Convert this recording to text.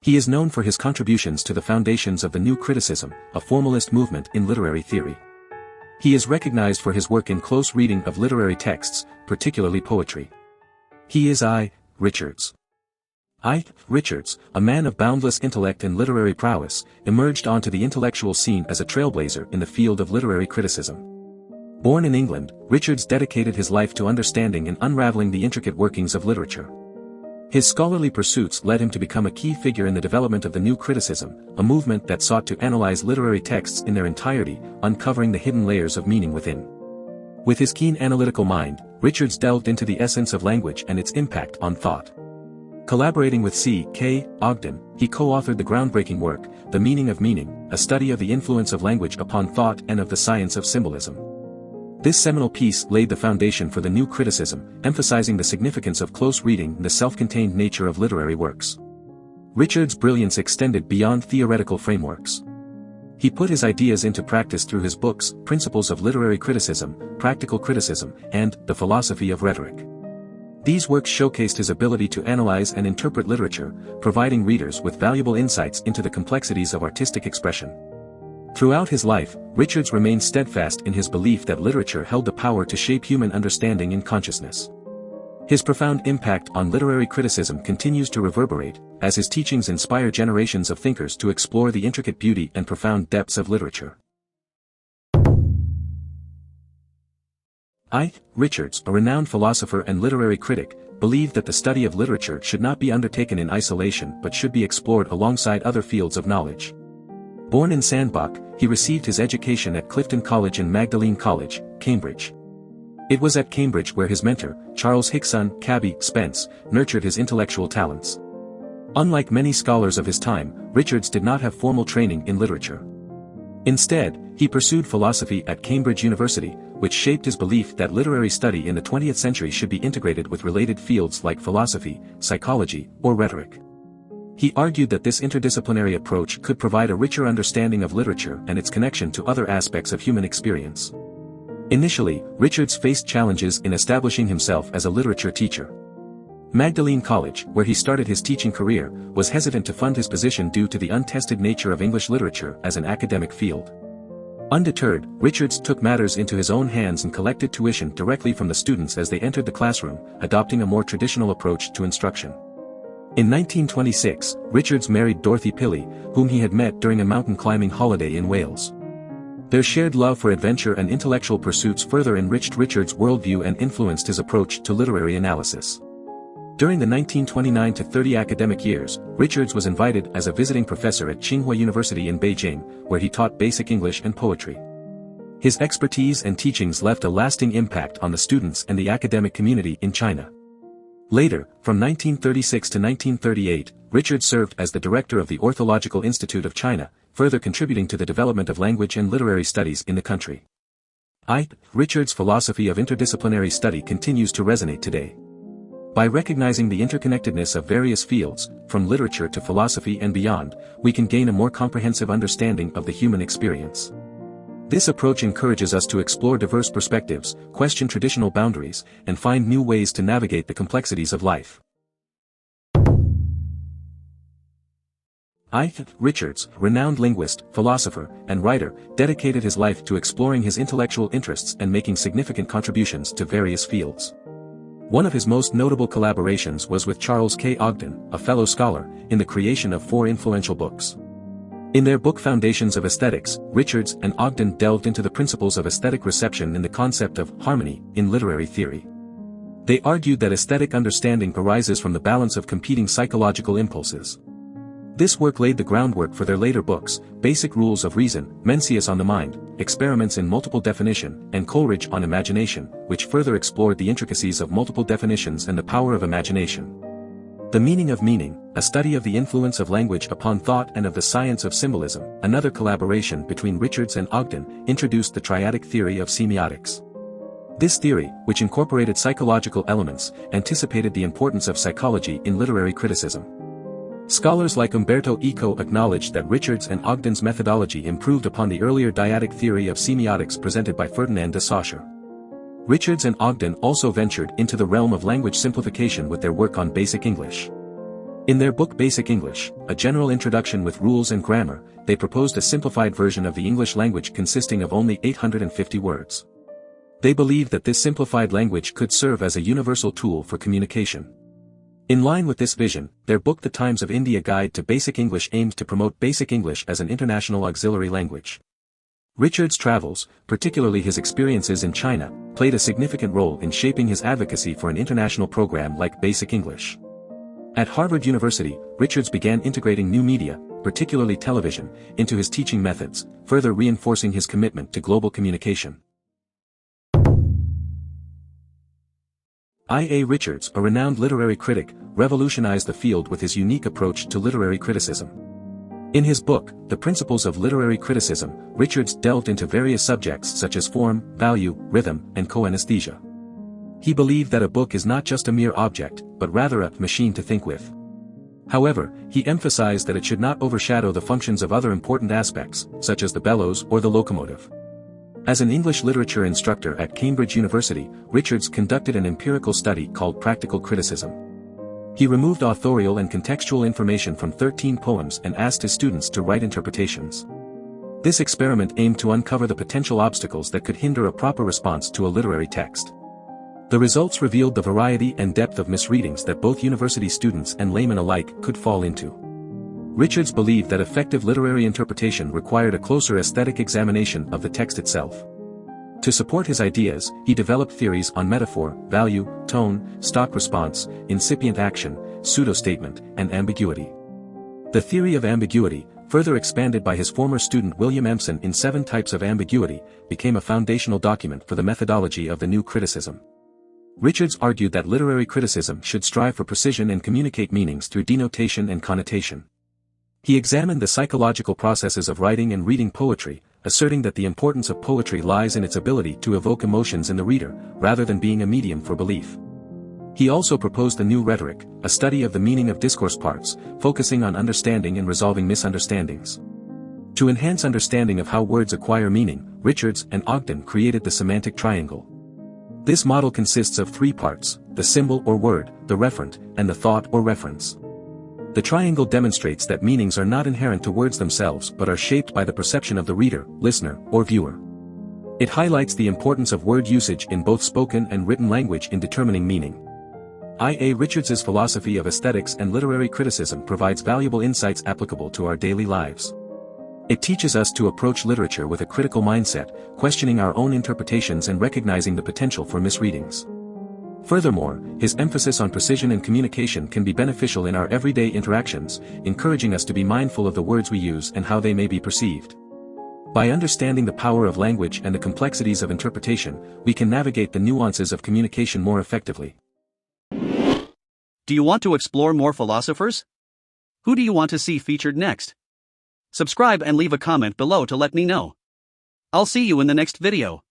He is known for his contributions to the foundations of the New Criticism, a formalist movement in literary theory. He is recognized for his work in close reading of literary texts, particularly poetry. He is I.A.Richards. I.A.Richards, a man of boundless intellect and literary prowess, emerged onto the intellectual scene as a trailblazer in the field of literary criticism. Born in England, Richards dedicated his life to understanding and unraveling the intricate workings of literature. His scholarly pursuits led him to become a key figure in the development of the New Criticism, a movement that sought to analyze literary texts in their entirety, uncovering the hidden layers of meaning within. With his keen analytical mind, Richards delved into the essence of language and its impact on thought. Collaborating with C.K. Ogden, he co-authored the groundbreaking work, The Meaning of Meaning, a study of the influence of language upon thought and of the science of symbolism. This seminal piece laid the foundation for the New Criticism, emphasizing the significance of close reading and the self-contained nature of literary works. Richards' brilliance extended beyond theoretical frameworks. He put his ideas into practice through his books, Principles of Literary Criticism, Practical Criticism, and The Philosophy of Rhetoric. These works showcased his ability to analyze and interpret literature, providing readers with valuable insights into the complexities of artistic expression. Throughout his life, Richards remained steadfast in his belief that literature held the power to shape human understanding and consciousness. His profound impact on literary criticism continues to reverberate, as his teachings inspire generations of thinkers to explore the intricate beauty and profound depths of literature. I.A.Richards, a renowned philosopher and literary critic, believed that the study of literature should not be undertaken in isolation but should be explored alongside other fields of knowledge. Born in Sandbach, he received his education at Clifton College and Magdalene College, Cambridge. It was at Cambridge where his mentor, Charles Hickson Cabby Spence, nurtured his intellectual talents. Unlike many scholars of his time, Richards did not have formal training in literature. Instead, he pursued philosophy at Cambridge University, which shaped his belief that literary study in the 20th century should be integrated with related fields like philosophy, psychology, or rhetoric. He argued that this interdisciplinary approach could provide a richer understanding of literature and its connection to other aspects of human experience. Initially, Richards faced challenges in establishing himself as a literature teacher. Magdalene College, where he started his teaching career, was hesitant to fund his position due to the untested nature of English literature as an academic field. Undeterred, Richards took matters into his own hands and collected tuition directly from the students as they entered the classroom, adopting a more traditional approach to instruction. In 1926, Richards married Dorothy Pilley, whom he had met during a mountain climbing holiday in Wales. Their shared love for adventure and intellectual pursuits further enriched Richards' worldview and influenced his approach to literary analysis. During the 1929-30 academic years, Richards was invited as a visiting professor at Tsinghua University in Beijing, where he taught basic English and poetry. His expertise and teachings left a lasting impact on the students and the academic community in China. Later, from 1936 to 1938, Richards served as the director of the Ornithological Institute of China, further contributing to the development of language and literary studies in the country. I.A.Richards' philosophy of interdisciplinary study continues to resonate today. By recognizing the interconnectedness of various fields, from literature to philosophy and beyond, we can gain a more comprehensive understanding of the human experience. This approach encourages us to explore diverse perspectives, question traditional boundaries, and find new ways to navigate the complexities of life. I.A.Richards, renowned linguist, philosopher, and writer, dedicated his life to exploring his intellectual interests and making significant contributions to various fields. One of his most notable collaborations was with Charles K. Ogden, a fellow scholar, in the creation of 4 influential books. In their book Foundations of Aesthetics, Richards and Ogden delved into the principles of aesthetic reception and the concept of harmony in literary theory. They argued that aesthetic understanding arises from the balance of competing psychological impulses. This work laid the groundwork for their later books, Basic Rules of Reason, Mencius on the Mind, Experiments in Multiple Definition, and Coleridge on Imagination, which further explored the intricacies of multiple definitions and the power of imagination. The Meaning of Meaning, a study of the influence of language upon thought and of the science of symbolism, another collaboration between Richards and Ogden, introduced the triadic theory of semiotics. This theory, which incorporated psychological elements, anticipated the importance of psychology in literary criticism. Scholars like Umberto Eco acknowledged that Richards and Ogden's methodology improved upon the earlier dyadic theory of semiotics presented by Ferdinand de Saussure. Richards and Ogden also ventured into the realm of language simplification with their work on basic English. In their book Basic English, a general introduction with rules and grammar, they proposed a simplified version of the English language consisting of only 850 words. They believed that this simplified language could serve as a universal tool for communication. In line with this vision, their book The Times of India Guide to Basic English aimed to promote Basic English as an international auxiliary language. Richards' travels, particularly his experiences in China, played a significant role in shaping his advocacy for an international program like Basic English. At Harvard University, Richards began integrating new media, particularly television, into his teaching methods, further reinforcing his commitment to global communication. I.A.Richards, a renowned literary critic, revolutionized the field with his unique approach to literary criticism. In his book, The Principles of Literary Criticism, Richards delved into various subjects such as form, value, rhythm, and co-anesthesia. He believed that a book is not just a mere object, but rather a machine to think with. However, he emphasized that it should not overshadow the functions of other important aspects, such as the bellows or the locomotive. As an English literature instructor at Cambridge University, Richards conducted an empirical study called practical criticism. He removed authorial and contextual information from 13 poems and asked his students to write interpretations. This experiment aimed to uncover the potential obstacles that could hinder a proper response to a literary text. The results revealed the variety and depth of misreadings that both university students and laymen alike could fall into. Richards believed that effective literary interpretation required a closer aesthetic examination of the text itself. To support his ideas, he developed theories on metaphor, value, tone, stock response, incipient action, pseudo-statement, and ambiguity. The theory of ambiguity, further expanded by his former student William Empson in 7 Types of Ambiguity, became a foundational document for the methodology of the new criticism. Richards argued that literary criticism should strive for precision and communicate meanings through denotation and connotation. He examined the psychological processes of writing and reading poetry, asserting that the importance of poetry lies in its ability to evoke emotions in the reader, rather than being a medium for belief. He also proposed a new rhetoric, a study of the meaning of discourse parts, focusing on understanding and resolving misunderstandings. To enhance understanding of how words acquire meaning, Richards and Ogden created the semantic triangle. This model consists of 3 parts, the symbol or word, the referent, and the thought or reference. The triangle demonstrates that meanings are not inherent to words themselves but are shaped by the perception of the reader, listener, or viewer. It highlights the importance of word usage in both spoken and written language in determining meaning. I.A.Richards's philosophy of aesthetics and literary criticism provides valuable insights applicable to our daily lives. It teaches us to approach literature with a critical mindset, questioning our own interpretations and recognizing the potential for misreadings. Furthermore, his emphasis on precision and communication can be beneficial in our everyday interactions, encouraging us to be mindful of the words we use and how they may be perceived. By understanding the power of language and the complexities of interpretation, we can navigate the nuances of communication more effectively. Do you want to explore more philosophers? Who do you want to see featured next? Subscribe and leave a comment below to let me know. I'll see you in the next video.